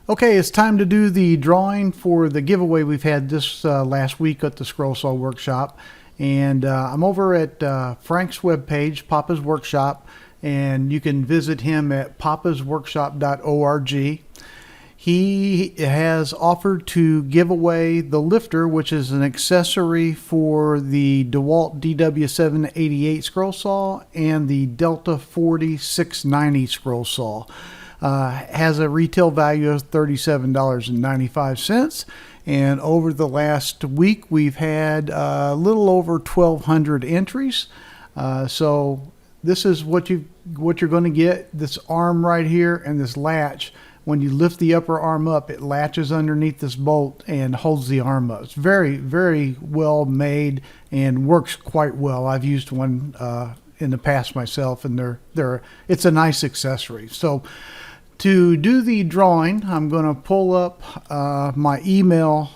Okay, it's time to do the drawing for the giveaway we've had this last week at the Scrollsaw workshop. And I'm over at Frank's webpage, Papa's Workshop, and you can visit him at papasworkshop.org. He has offered to give away the lifter, which is an accessory for the DeWalt DW788 scroll saw and the Delta 40 690 scroll saw. Has a retail value of $37.95. And over the last week, we've had a little over 1,200 entries. So this is what you're going to get. This arm right here and this latch. When you lift the upper arm up, it latches underneath this bolt and holds the arm up. It's very, very well made and works quite well. I've used one in the past myself, and it's a nice accessory. So to do the drawing, I'm going to pull up my email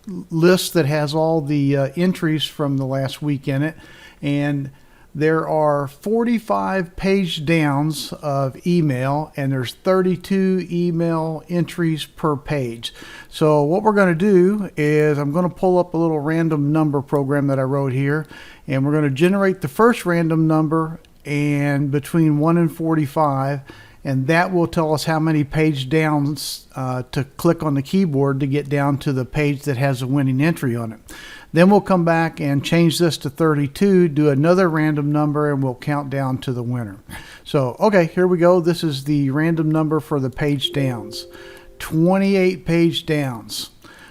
list that has all the entries from the last week in it, and there are 45 page downs of email, and there's 32 email entries per page. So what we're going to do is I'm going to pull up a little random number program that I wrote here, and we're going to generate the first random number and between 1 and 45, and that will tell us how many page downs to click on the keyboard to get down to the page that has a winning entry on it. Then we'll come back and change this to 32, do another random number, and we'll count down to the winner. So, okay, here we go. This is the random number for the page downs. 28 page downs.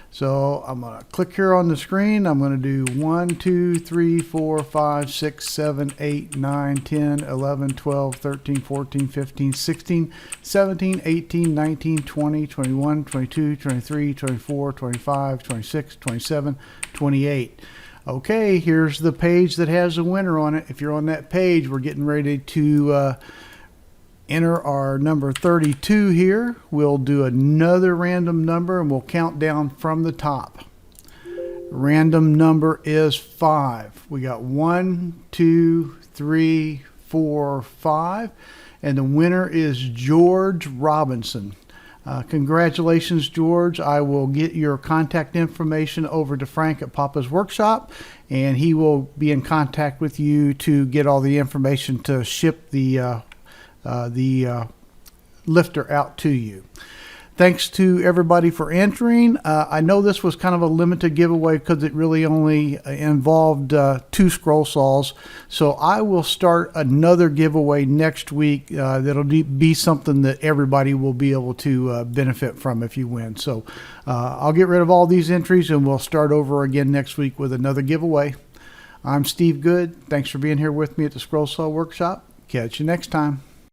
So I'm going to click here on the screen. I'm going to do 1, 2, 3, 4, 5, 6, 7, 8, 9, 10, 11, 12, 13, 14, 15, 16, 17, 18, 19, 20, 21, 22, 23, 24, 25, 26, 27, 28. Okay, here's the page that has a winner on it. If you're on that page, we're getting ready to enter our number 32 here. We'll do another random number and we'll count down from the top. Random number is 5. We got 1, 2, 3, 4, 5, and the winner is George Robinson. Congratulations, George. I will get your contact information over to Frank at Papa's Workshop, and he will be in contact with you to get all the information to ship the lifter out to you. Thanks to everybody for entering. I know this was kind of a limited giveaway because it really only involved 2 scroll saws. So I will start another giveaway next week that'll be something that everybody will be able to benefit from if you win. So I'll get rid of all these entries and we'll start over again next week with another giveaway. I'm Steve Good. Thanks for being here with me at the Scrollsaw Workshop. Catch you next time.